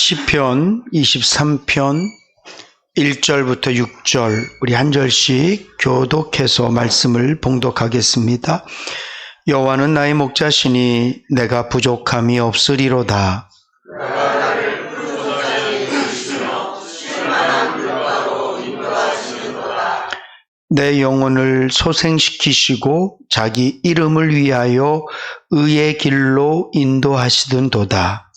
시편 23편 1절부터 6절 우리 한 절씩 교독해서 말씀을 봉독하겠습니다. 여호와는 나의 목자시니 내가 부족함이 없으리로다. 내 영혼을 소생시키시고 자기 이름을 위하여 의의 길로 인도하시던도다.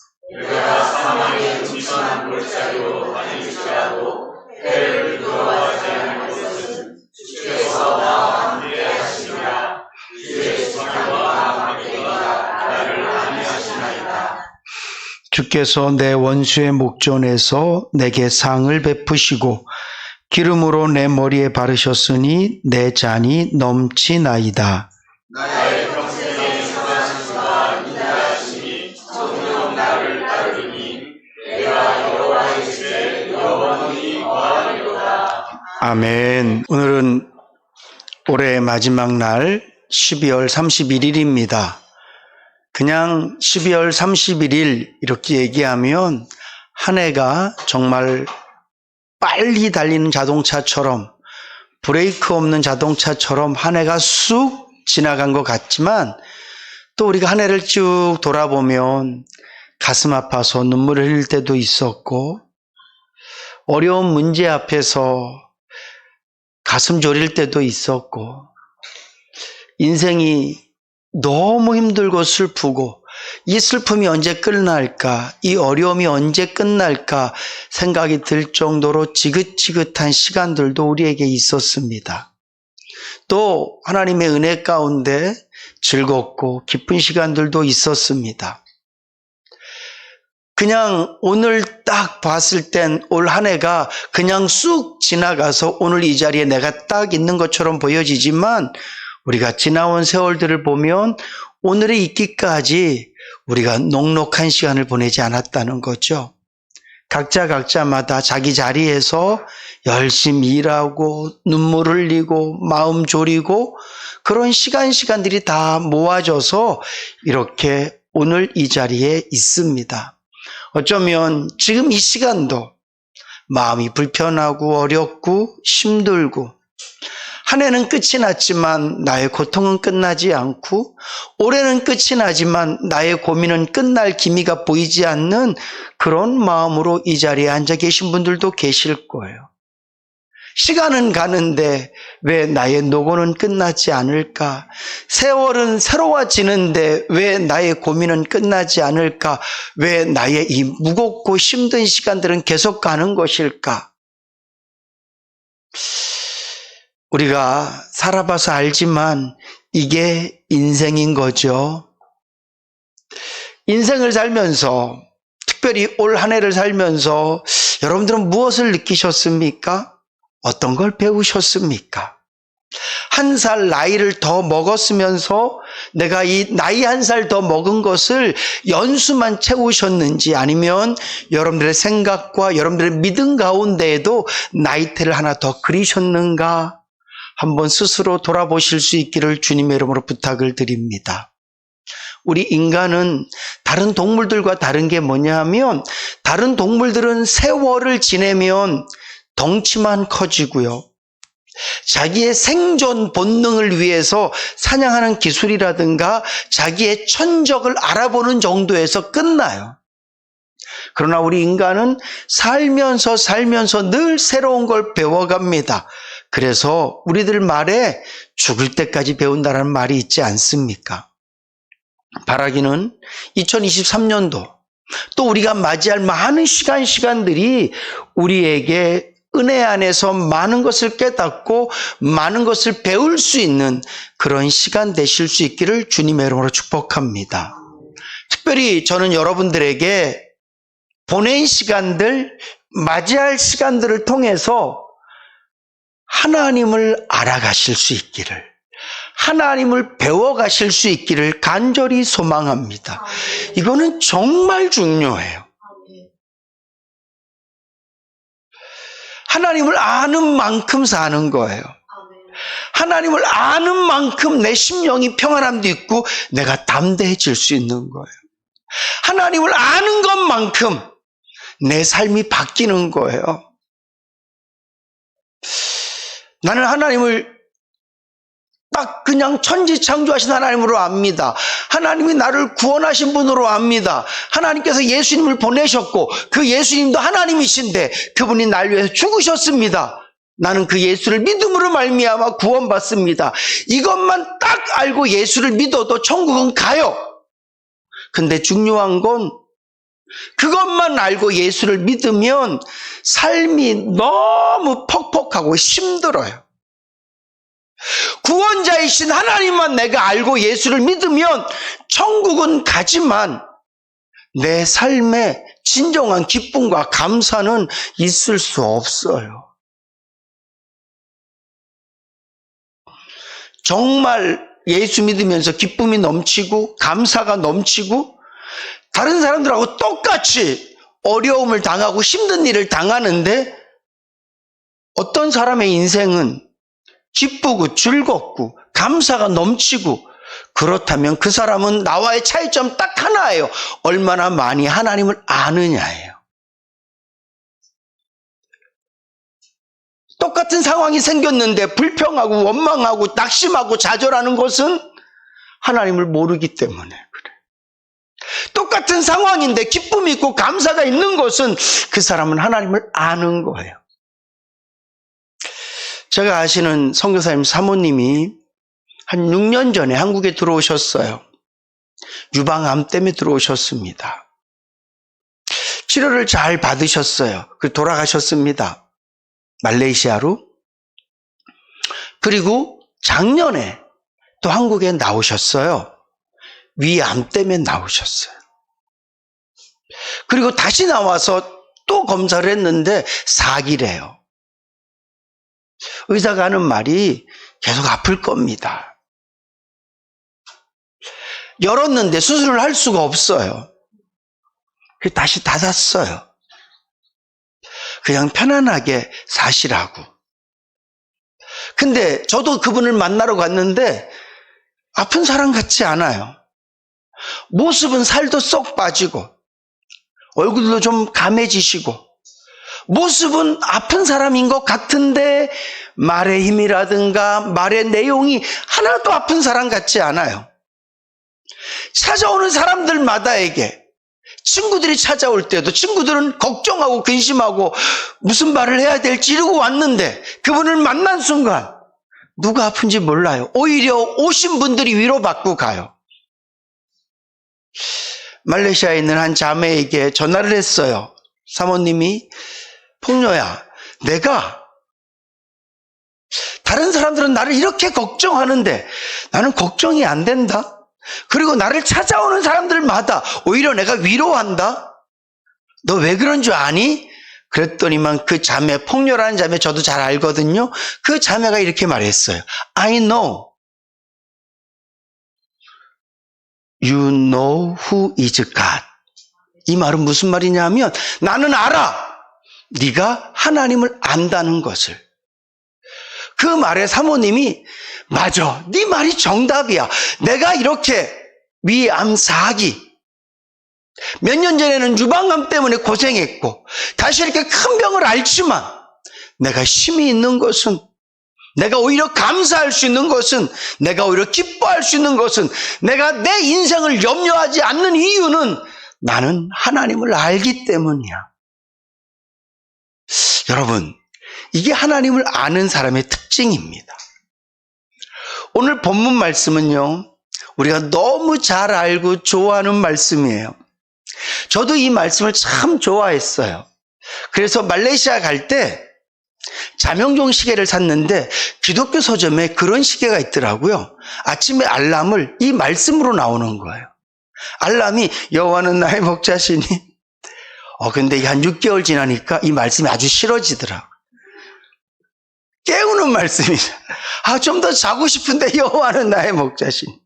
주께서 내 원수의 목전에서 내게 상을 베푸시고 기름으로 내 머리에 바르셨으니 내 잔이 넘치나이다. 나의 평생의 사랑과 인자하심이 정녕 나를 따르니 내가 여호와의 영원히 거하리로다. 아멘. 오늘은 올해 마지막 날 12월 31일입니다. 그냥 12월 31일 이렇게 얘기하면 한 해가 정말 빨리 달리는 자동차처럼 브레이크 없는 자동차처럼 한 해가 쑥 지나간 것 같지만 또 우리가 한 해를 쭉 돌아보면 가슴 아파서 눈물을 흘릴 때도 있었고 어려운 문제 앞에서 가슴 졸일 때도 있었고 인생이 너무 힘들고 슬프고 이 슬픔이 언제 끝날까, 이 어려움이 언제 끝날까 생각이 들 정도로 지긋지긋한 시간들도 우리에게 있었습니다. 또 하나님의 은혜 가운데 즐겁고 기쁜 시간들도 있었습니다. 그냥 오늘 딱 봤을 땐 올 한 해가 그냥 쑥 지나가서 오늘 이 자리에 내가 딱 있는 것처럼 보여지지만 우리가 지나온 세월들을 보면 오늘에 있기까지 우리가 녹록한 시간을 보내지 않았다는 거죠. 각자마다 자기 자리에서 열심히 일하고 눈물 흘리고 마음 졸이고 그런 시간들이 다 모아져서 이렇게 오늘 이 자리에 있습니다. 어쩌면 지금 이 시간도 마음이 불편하고 어렵고 힘들고 한 해는 끝이 났지만 나의 고통은 끝나지 않고 올해는 끝이 나지만 나의 고민은 끝날 기미가 보이지 않는 그런 마음으로 이 자리에 앉아 계신 분들도 계실 거예요. 시간은 가는데 왜 나의 노고는 끝나지 않을까? 세월은 새로워지는데 왜 나의 고민은 끝나지 않을까? 왜 나의 이 무겁고 힘든 시간들은 계속 가는 것일까? 우리가 살아봐서 알지만 이게 인생인 거죠. 인생을 살면서 특별히 올 한 해를 살면서 여러분들은 무엇을 느끼셨습니까? 어떤 걸 배우셨습니까? 한 살 나이를 더 먹었으면서 내가 이 나이 한 살 더 먹은 것을 연수만 채우셨는지 아니면 여러분들의 생각과 여러분들의 믿음 가운데에도 나이테를 하나 더 그리셨는가? 한번 스스로 돌아보실 수 있기를 주님의 이름으로 부탁을 드립니다. 우리 인간은 다른 동물들과 다른 게 뭐냐 하면 다른 동물들은 세월을 지내면 덩치만 커지고요. 자기의 생존 본능을 위해서 사냥하는 기술이라든가 자기의 천적을 알아보는 정도에서 끝나요. 그러나 우리 인간은 살면서 늘 새로운 걸 배워갑니다. 그래서 우리들 말에 죽을 때까지 배운다는 말이 있지 않습니까? 바라기는 2023년도 또 우리가 맞이할 많은 시간들이 우리에게 은혜 안에서 많은 것을 깨닫고 많은 것을 배울 수 있는 그런 시간 되실 수 있기를 주님의 이름으로 축복합니다. 특별히 저는 여러분들에게 보낸 시간들, 맞이할 시간들을 통해서 하나님을 알아가실 수 있기를, 하나님을 배워가실 수 있기를 간절히 소망합니다. 이거는 정말 중요해요. 하나님을 아는 만큼 사는 거예요. 하나님을 아는 만큼 내 심령이 평안함도 있고 내가 담대해질 수 있는 거예요. 하나님을 아는 것만큼 내 삶이 바뀌는 거예요. 나는 하나님을 딱 그냥 천지창조하신 하나님으로 압니다. 하나님이 나를 구원하신 분으로 압니다. 하나님께서 예수님을 보내셨고 그 예수님도 하나님이신데 그분이 날 위해서 죽으셨습니다. 나는 그 예수를 믿음으로 말미암아 구원받습니다. 이것만 딱 알고 예수를 믿어도 천국은 가요. 근데 중요한 건 그것만 알고 예수를 믿으면 삶이 너무 퍽퍽하고 힘들어요. 구원자이신 하나님만 내가 알고 예수를 믿으면 천국은 가지만 내 삶에 진정한 기쁨과 감사는 있을 수 없어요. 정말 예수 믿으면서 기쁨이 넘치고 감사가 넘치고 다른 사람들하고 똑같이 어려움을 당하고 힘든 일을 당하는데 어떤 사람의 인생은 기쁘고 즐겁고 감사가 넘치고 그렇다면 그 사람은 나와의 차이점 딱 하나예요. 얼마나 많이 하나님을 아느냐예요. 똑같은 상황이 생겼는데 불평하고 원망하고 낙심하고 좌절하는 것은 하나님을 모르기 때문에 그래요. 똑같은 상황인데 기쁨이 있고 감사가 있는 것은 그 사람은 하나님을 아는 거예요. 제가 아시는 선교사님 사모님이 한 6년 전에 한국에 들어오셨어요. 유방암 때문에 들어오셨습니다. 치료를 잘 받으셨어요. 돌아가셨습니다. 말레이시아로. 그리고 작년에 또 한국에 나오셨어요. 위암 때문에 나오셨어요. 그리고 다시 나와서 또 검사를 했는데 4기래요. 의사가 하는 말이 계속 아플 겁니다. 열었는데 수술을 할 수가 없어요. 그래서 다시 닫았어요. 그냥 편안하게 사시라고. 근데 저도 그분을 만나러 갔는데 아픈 사람 같지 않아요. 모습은 살도 쏙 빠지고 얼굴도 좀 감해지시고 모습은 아픈 사람인 것 같은데 말의 힘이라든가 말의 내용이 하나도 아픈 사람 같지 않아요. 찾아오는 사람들마다에게 친구들이 찾아올 때도 친구들은 걱정하고 근심하고 무슨 말을 해야 될지 이러고 왔는데 그분을 만난 순간 누가 아픈지 몰라요. 오히려 오신 분들이 위로받고 가요. 말레이시아에 있는 한 자매에게 전화를 했어요. 사모님이 폭녀야, 내가 다른 사람들은 나를 이렇게 걱정하는데 나는 걱정이 안 된다. 그리고 나를 찾아오는 사람들마다 오히려 내가 위로한다. 너 왜 그런 줄 아니? 그랬더니만 그 자매, 폭녀라는 자매 저도 잘 알거든요. 그 자매가 이렇게 말했어요. I know. You know who is God. 이 말은 무슨 말이냐면 나는 알아. 네가 하나님을 안다는 것을. 그 말에 사모님이 맞아. 네 말이 정답이야. 내가 이렇게 위암 4기 몇 년 전에는 유방암 때문에 고생했고 다시 이렇게 큰 병을 앓지만 내가 힘이 있는 것은 내가 오히려 감사할 수 있는 것은 내가 오히려 기뻐할 수 있는 것은 내가 내 인생을 염려하지 않는 이유는 나는 하나님을 알기 때문이야. 여러분, 이게 하나님을 아는 사람의 특징입니다. 오늘 본문 말씀은요, 우리가 너무 잘 알고 좋아하는 말씀이에요. 저도 이 말씀을 참 좋아했어요. 그래서 말레이시아 갈 때 자명종 시계를 샀는데 기독교 서점에 그런 시계가 있더라고요. 아침에 알람을 이 말씀으로 나오는 거예요. 알람이 여호와는 나의 목자시니. 근데 한 6개월 지나니까 이 말씀이 아주 싫어지더라고요. 깨우는 말씀이죠. 좀 더 자고 싶은데 여호와는 나의 목자시니.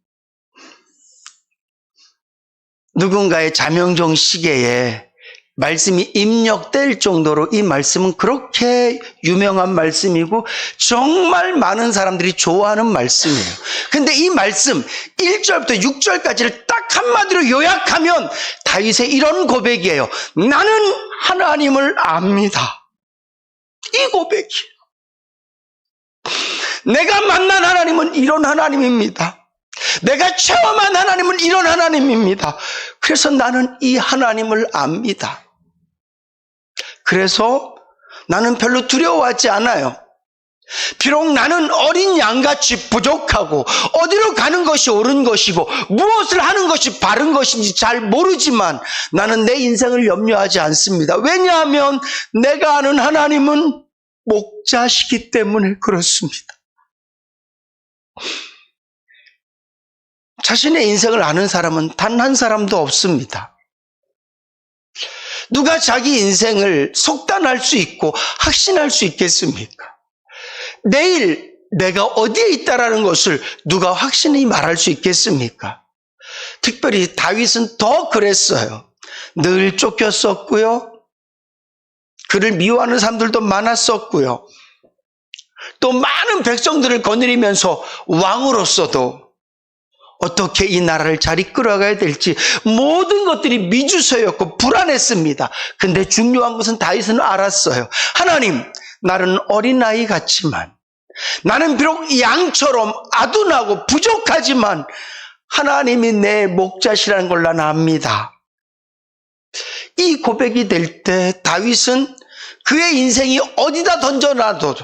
누군가의 자명종 시계에 말씀이 입력될 정도로 이 말씀은 그렇게 유명한 말씀이고 정말 많은 사람들이 좋아하는 말씀이에요. 근데 이 말씀 1절부터 6절까지를 딱 한마디로 요약하면 다윗의 이런 고백이에요. 나는 하나님을 압니다. 이 고백이에요. 내가 만난 하나님은 이런 하나님입니다. 내가 체험한 하나님은 이런 하나님입니다. 그래서 나는 이 하나님을 압니다. 그래서 나는 별로 두려워하지 않아요. 비록 나는 어린 양같이 부족하고 어디로 가는 것이 옳은 것이고 무엇을 하는 것이 바른 것인지 잘 모르지만 나는 내 인생을 염려하지 않습니다. 왜냐하면 내가 아는 하나님은 목자시기 때문에 그렇습니다. 자신의 인생을 아는 사람은 단 한 사람도 없습니다. 누가 자기 인생을 속단할 수 있고 확신할 수 있겠습니까? 내일 내가 어디에 있다라는 것을 누가 확신히 말할 수 있겠습니까? 특별히 다윗은 더 그랬어요. 늘 쫓겼었고요. 그를 미워하는 사람들도 많았었고요. 또 많은 백성들을 거느리면서 왕으로서도 어떻게 이 나라를 잘 이끌어가야 될지 모든 것들이 미주서였고 불안했습니다. 근데 중요한 것은 다윗은 알았어요. 하나님, 나는 어린아이 같지만 나는 비록 양처럼 아둔하고 부족하지만 하나님이 내 목자시라는 걸 나는 압니다. 이 고백이 될 때 다윗은 그의 인생이 어디다 던져놔도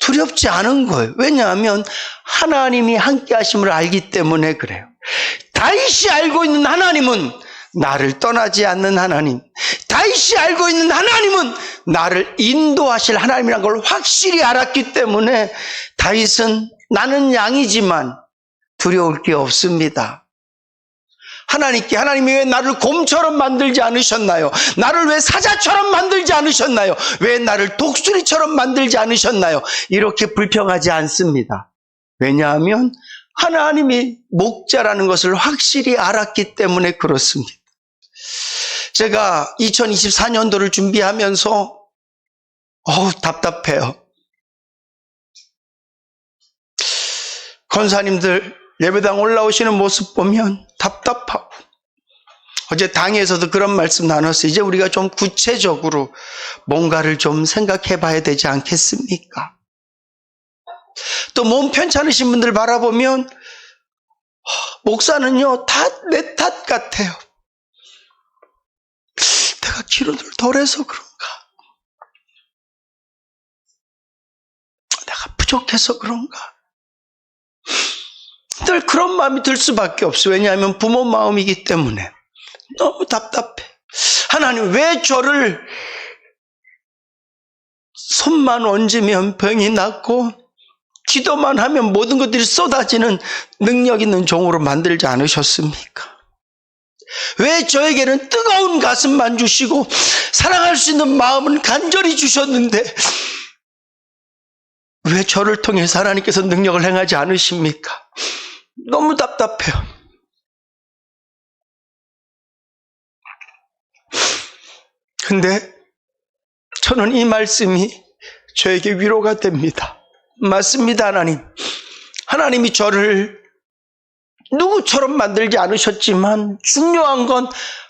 두렵지 않은 거예요. 왜냐하면 하나님이 함께 하심을 알기 때문에 그래요. 다윗이 알고 있는 하나님은 나를 떠나지 않는 하나님, 다윗이 알고 있는 하나님은 나를 인도하실 하나님이라는 걸 확실히 알았기 때문에 다윗은 나는 양이지만 두려울 게 없습니다. 하나님께 하나님이 왜 나를 곰처럼 만들지 않으셨나요? 나를 왜 사자처럼 만들지 않으셨나요? 왜 나를 독수리처럼 만들지 않으셨나요? 이렇게 불평하지 않습니다. 왜냐하면 하나님이 목자라는 것을 확실히 알았기 때문에 그렇습니다. 제가 2024년도를 준비하면서 답답해요. 권사님들 예배당 올라오시는 모습 보면 답답하고, 어제 당에서도 그런 말씀 나눴어요. 이제 우리가 좀 구체적으로 뭔가를 좀 생각해 봐야 되지 않겠습니까? 또 몸 편찮으신 분들 바라보면 목사는요 다 내 탓 같아요. 내가 기도를 덜해서 그런가, 내가 부족해서 그런가, 늘 그런 마음이 들 수밖에 없어요. 왜냐하면 부모 마음이기 때문에 너무 답답해. 하나님, 왜 저를 손만 얹으면 병이 낫고 기도만 하면 모든 것들이 쏟아지는 능력 있는 종으로 만들지 않으셨습니까? 왜 저에게는 뜨거운 가슴만 주시고 사랑할 수 있는 마음은 간절히 주셨는데 왜 저를 통해서 하나님께서 능력을 행하지 않으십니까? 너무 답답해요. 근데 저는 이 말씀이 저에게 위로가 됩니다. 맞습니다, 하나님. 하나님이 저를 누구처럼 만들지 않으셨지만 중요한 건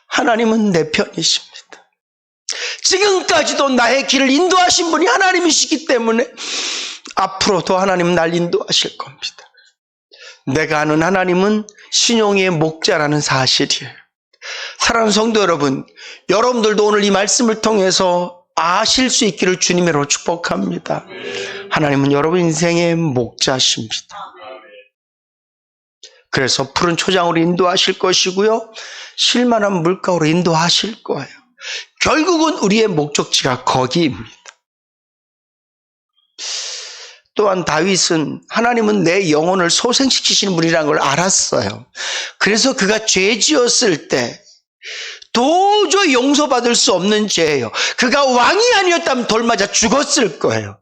하나님은 내 편이십니다. 지금까지도 나의 길을 인도하신 분이 하나님이시기 때문에 앞으로도 하나님은 날 인도하실 겁니다. 내가 아는 하나님은 신용의 목자라는 사실이에요. 사랑하는 성도 여러분, 여러분들도 오늘 이 말씀을 통해서 아실 수 있기를 주님으로 축복합니다. 하나님은 여러분 인생의 목자십니다. 그래서 푸른 초장으로 인도하실 것이고요, 쉴만한 물가로 인도하실 거예요. 결국은 우리의 목적지가 거기입니다. 또한 다윗은 하나님은 내 영혼을 소생시키시는 분이라는 걸 알았어요. 그래서 그가 죄 지었을 때 도저히 용서받을 수 없는 죄예요. 그가 왕이 아니었다면 돌 맞아 죽었을 거예요.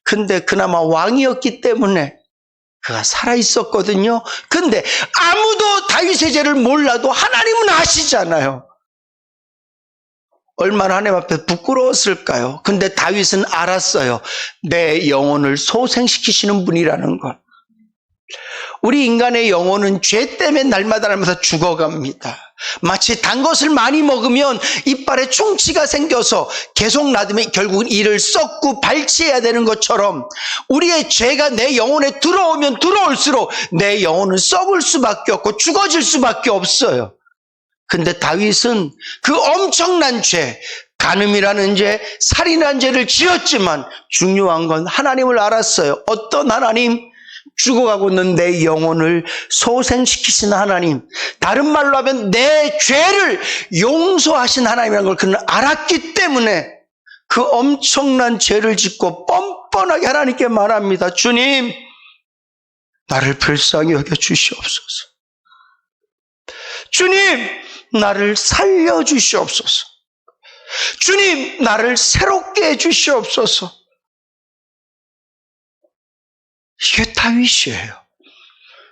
근데 그나마 왕이었기 때문에 그가 살아있었거든요. 근데 아무도 다윗의 죄를 몰라도 하나님은 아시잖아요. 얼마나 하나님 앞에 부끄러웠을까요? 근데 다윗은 알았어요. 내 영혼을 소생시키시는 분이라는 것. 우리 인간의 영혼은 죄 때문에 날마다 죽어갑니다. 마치 단 것을 많이 먹으면 이빨에 충치가 생겨서 계속 놔두면 결국은 이를 썩고 발치해야 되는 것처럼 우리의 죄가 내 영혼에 들어오면 들어올수록 내 영혼은 썩을 수밖에 없고 죽어질 수밖에 없어요. 근데 다윗은 그 엄청난 죄, 간음이라는 죄, 살인한 죄를 지었지만 중요한 건 하나님을 알았어요. 어떤 하나님? 죽어가고 있는 내 영혼을 소생시키신 하나님, 다른 말로 하면 내 죄를 용서하신 하나님이라는 걸 그는 알았기 때문에 그 엄청난 죄를 짓고 뻔뻔하게 하나님께 말합니다. 주님, 나를 불쌍히 여겨 주시옵소서. 주님, 나를 살려 주시옵소서. 주님, 나를 새롭게 해 주시옵소서. 이게 다윗이에요.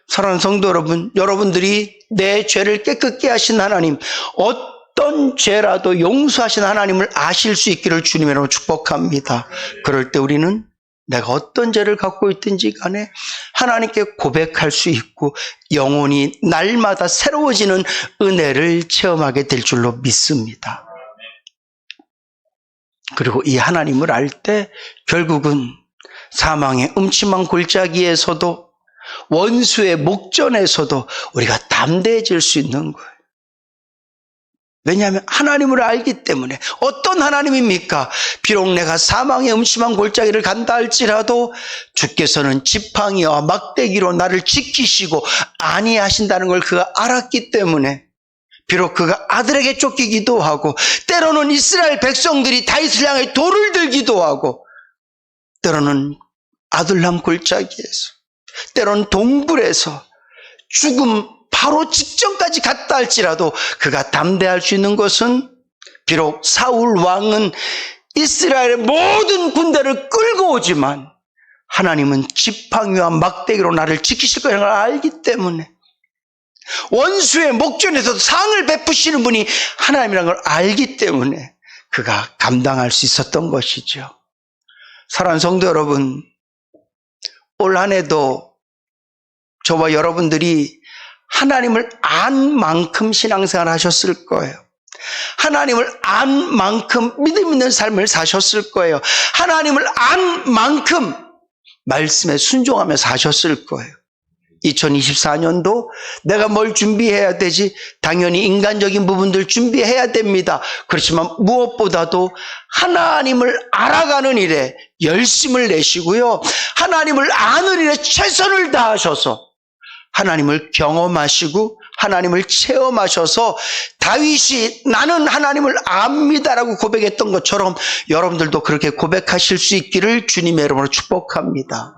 사랑하는 성도 여러분, 여러분들이 내 죄를 깨끗게 하신 하나님, 어떤 죄라도 용서하신 하나님을 아실 수 있기를 주님의 이름으로 축복합니다. 그럴 때 우리는 내가 어떤 죄를 갖고 있든지 간에 하나님께 고백할 수 있고 영혼이 날마다 새로워지는 은혜를 체험하게 될 줄로 믿습니다. 그리고 이 하나님을 알 때 결국은 사망의 음침한 골짜기에서도 원수의 목전에서도 우리가 담대해질 수 있는 거예요. 왜냐하면 하나님을 알기 때문에. 어떤 하나님입니까? 비록 내가 사망의 음침한 골짜기를 간다 할지라도 주께서는 지팡이와 막대기로 나를 지키시고 안위하신다는 걸 그가 알았기 때문에 비록 그가 아들에게 쫓기기도 하고 때로는 이스라엘 백성들이 다윗을 향해 돌을 들기도 하고 때로는 아둘람 골짜기에서 때로는 동굴에서 죽음 바로 직전까지 갔다 할지라도 그가 담대할 수 있는 것은 비록 사울 왕은 이스라엘의 모든 군대를 끌고 오지만 하나님은 지팡이와 막대기로 나를 지키실 거라는 걸 알기 때문에 원수의 목전에서도 상을 베푸시는 분이 하나님이라는 걸 알기 때문에 그가 감당할 수 있었던 것이죠. 사랑하는 성도 여러분, 올 한 해도 저와 여러분들이 하나님을 안 만큼 신앙생활 하셨을 거예요. 하나님을 안 만큼 믿음 있는 삶을 사셨을 거예요. 하나님을 안 만큼 말씀에 순종하며 사셨을 거예요. 2024년도 내가 뭘 준비해야 되지? 당연히 인간적인 부분들 준비해야 됩니다. 그렇지만 무엇보다도 하나님을 알아가는 일에 열심을 내시고요. 하나님을 아는 일에 최선을 다하셔서 하나님을 경험하시고 하나님을 체험하셔서 다윗이 나는 하나님을 압니다라고 고백했던 것처럼 여러분들도 그렇게 고백하실 수 있기를 주님의 이름으로 축복합니다.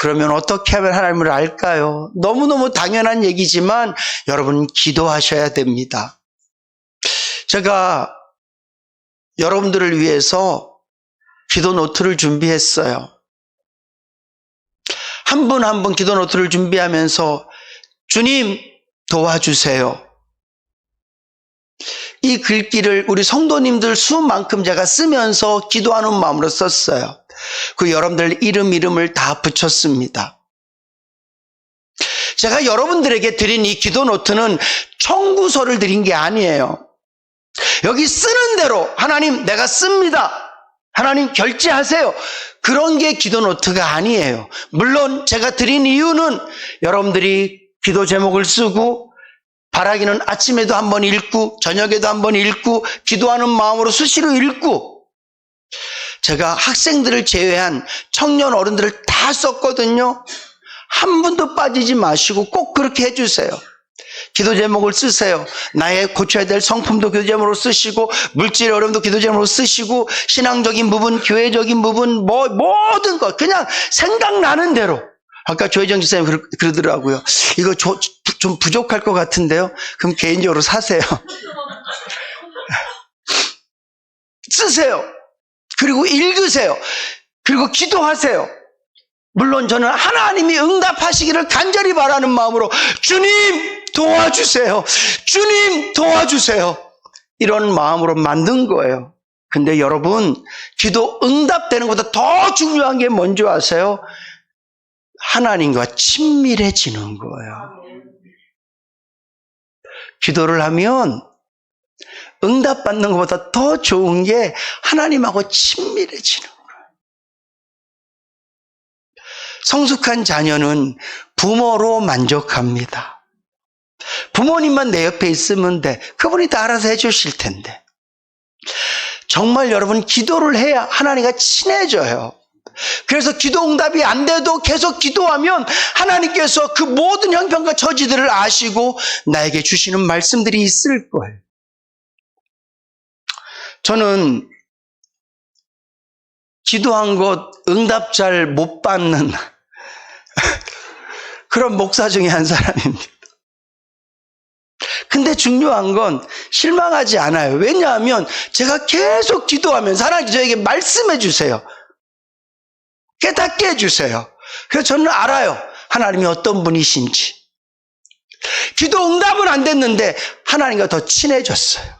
그러면 어떻게 하면 하나님을 알까요? 너무너무 당연한 얘기지만 여러분 기도하셔야 됩니다. 제가 여러분들을 위해서 기도 노트를 준비했어요. 한 분 한 분 기도 노트를 준비하면서 주님 도와주세요. 이 글귀를 우리 성도님들 수만큼 제가 쓰면서 기도하는 마음으로 썼어요. 그 여러분들 이름을 다 붙였습니다. 제가 여러분들에게 드린 이 기도 노트는 청구서를 드린 게 아니에요. 여기 쓰는 대로 하나님 내가 씁니다. 하나님 결제하세요. 그런 게 기도 노트가 아니에요. 물론 제가 드린 이유는 여러분들이 기도 제목을 쓰고 바라기는 아침에도 한번 읽고 저녁에도 한번 읽고 기도하는 마음으로 수시로 읽고 제가 학생들을 제외한 청년 어른들을 다 썼거든요. 한 분도 빠지지 마시고 꼭 그렇게 해주세요. 기도 제목을 쓰세요. 나의 고쳐야 될 성품도 기도 제목으로 쓰시고 물질의 어려움도 기도 제목으로 쓰시고 신앙적인 부분, 교회적인 부분 모든 것 그냥 생각나는 대로. 아까 조혜정 집사님 그러더라고요. 이거 좀 부족할 것 같은데요. 그럼 개인적으로 사세요. 쓰세요. 그리고 읽으세요. 그리고 기도하세요. 물론 저는 하나님이 응답하시기를 간절히 바라는 마음으로 주님 도와주세요. 주님 도와주세요. 이런 마음으로 만든 거예요. 근데 여러분 기도 응답되는 것보다 더 중요한 게 뭔지 아세요? 하나님과 친밀해지는 거예요. 기도를 하면 응답받는 것보다 더 좋은 게 하나님하고 친밀해지는 거예요. 성숙한 자녀는 부모로 만족합니다. 부모님만 내 옆에 있으면 돼. 그분이 다 알아서 해주실 텐데. 정말 여러분 기도를 해야 하나님과 친해져요. 그래서 기도 응답이 안 돼도 계속 기도하면 하나님께서 그 모든 형편과 처지들을 아시고 나에게 주시는 말씀들이 있을 거예요. 저는 기도한 것 응답 잘 못 받는 그런 목사 중에 한 사람입니다. 근데 중요한 건 실망하지 않아요. 왜냐하면 제가 계속 기도하면서 하나님 저에게 말씀해 주세요. 깨닫게 해주세요. 그래서 저는 알아요. 하나님이 어떤 분이신지. 기도 응답은 안 됐는데 하나님과 더 친해졌어요.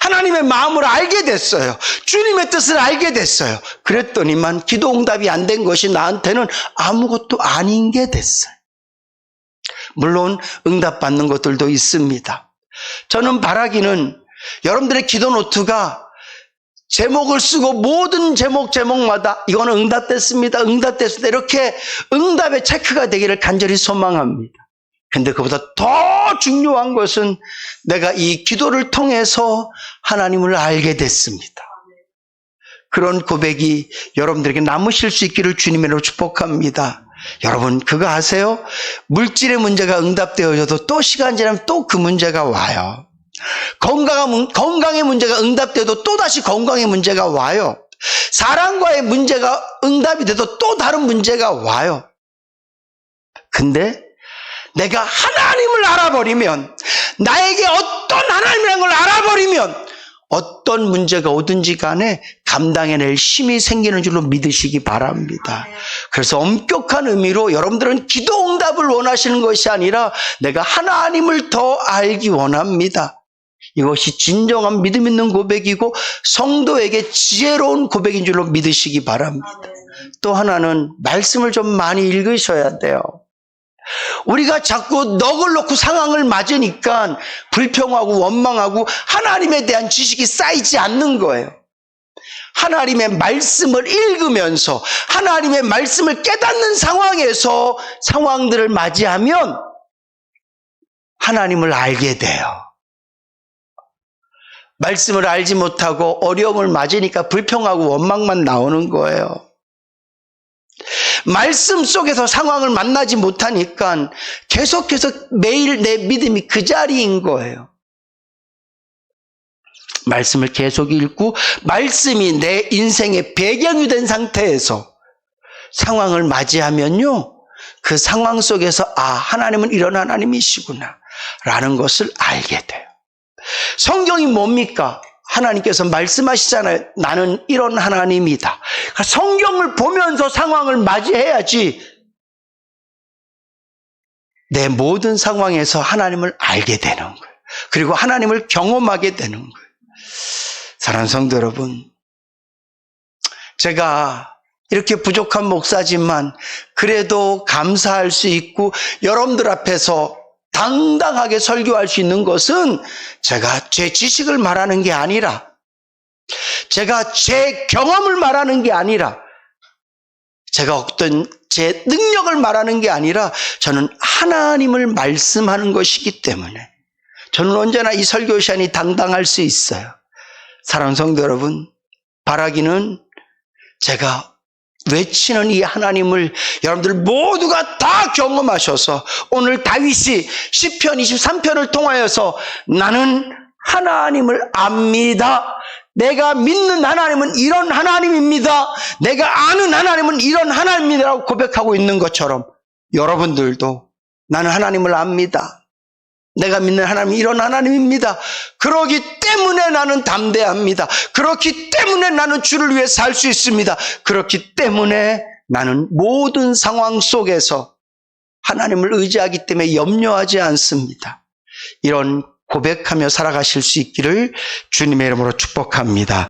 하나님의 마음을 알게 됐어요. 주님의 뜻을 알게 됐어요. 그랬더니만 기도 응답이 안 된 것이 나한테는 아무것도 아닌 게 됐어요. 물론 응답받는 것들도 있습니다. 저는 바라기는 여러분들의 기도 노트가 제목을 쓰고 모든 제목마다 이거는 응답됐습니다. 응답됐습니다. 이렇게 응답의 체크가 되기를 간절히 소망합니다. 근데 그보다 더 중요한 것은 내가 이 기도를 통해서 하나님을 알게 됐습니다. 그런 고백이 여러분들에게 남으실 수 있기를 주님으로 축복합니다. 여러분 그거 아세요? 물질의 문제가 응답되어져도 또 시간 지나면 또 그 문제가 와요. 건강의 문제가 응답돼도 또다시 건강의 문제가 와요. 사랑과의 문제가 응답이 돼도 또 다른 문제가 와요. 근데 내가 하나님을 알아버리면, 나에게 어떤 하나님이라는 걸 알아버리면 어떤 문제가 오든지 간에 감당해낼 힘이 생기는 줄로 믿으시기 바랍니다. 그래서 엄격한 의미로 여러분들은 기도 응답을 원하시는 것이 아니라 내가 하나님을 더 알기 원합니다. 이것이 진정한 믿음 있는 고백이고 성도에게 지혜로운 고백인 줄로 믿으시기 바랍니다. 또 하나는 말씀을 좀 많이 읽으셔야 돼요. 우리가 자꾸 넋을 놓고 상황을 맞으니까 불평하고 원망하고 하나님에 대한 지식이 쌓이지 않는 거예요. 하나님의 말씀을 읽으면서 하나님의 말씀을 깨닫는 상황에서 상황들을 맞이하면 하나님을 알게 돼요. 말씀을 알지 못하고 어려움을 맞으니까 불평하고 원망만 나오는 거예요. 말씀 속에서 상황을 만나지 못하니까 계속해서 매일 내 믿음이 그 자리인 거예요. 말씀을 계속 읽고 말씀이 내 인생의 배경이 된 상태에서 상황을 맞이하면요, 그 상황 속에서 하나님은 이런 하나님이시구나 라는 것을 알게 돼요. 성경이 뭡니까? 하나님께서 말씀하시잖아요. 나는 이런 하나님이다. 성경을 보면서 상황을 맞이해야지 내 모든 상황에서 하나님을 알게 되는 거예요. 그리고 하나님을 경험하게 되는 거예요. 사랑하는 성도 여러분, 제가 이렇게 부족한 목사지만 그래도 감사할 수 있고 여러분들 앞에서 당당하게 설교할 수 있는 것은 제가 제 지식을 말하는 게 아니라, 제가 제 경험을 말하는 게 아니라, 제가 어떤 제 능력을 말하는 게 아니라 저는 하나님을 말씀하는 것이기 때문에 저는 언제나 이 설교 시간이 당당할 수 있어요. 사랑하는 성도 여러분, 바라기는 제가 외치는 이 하나님을 여러분들 모두가 다 경험하셔서 오늘 다윗이 시편 23편을 통하여서 나는 하나님을 압니다. 내가 믿는 하나님은 이런 하나님입니다. 내가 아는 하나님은 이런 하나님이라고 고백하고 있는 것처럼 여러분들도 나는 하나님을 압니다. 내가 믿는 하나님은 이런 하나님입니다. 그렇기 때문에 나는 담대합니다. 그렇기 때문에 나는 주를 위해 살 수 있습니다. 그렇기 때문에 나는 모든 상황 속에서 하나님을 의지하기 때문에 염려하지 않습니다. 이런 고백하며 살아가실 수 있기를 주님의 이름으로 축복합니다.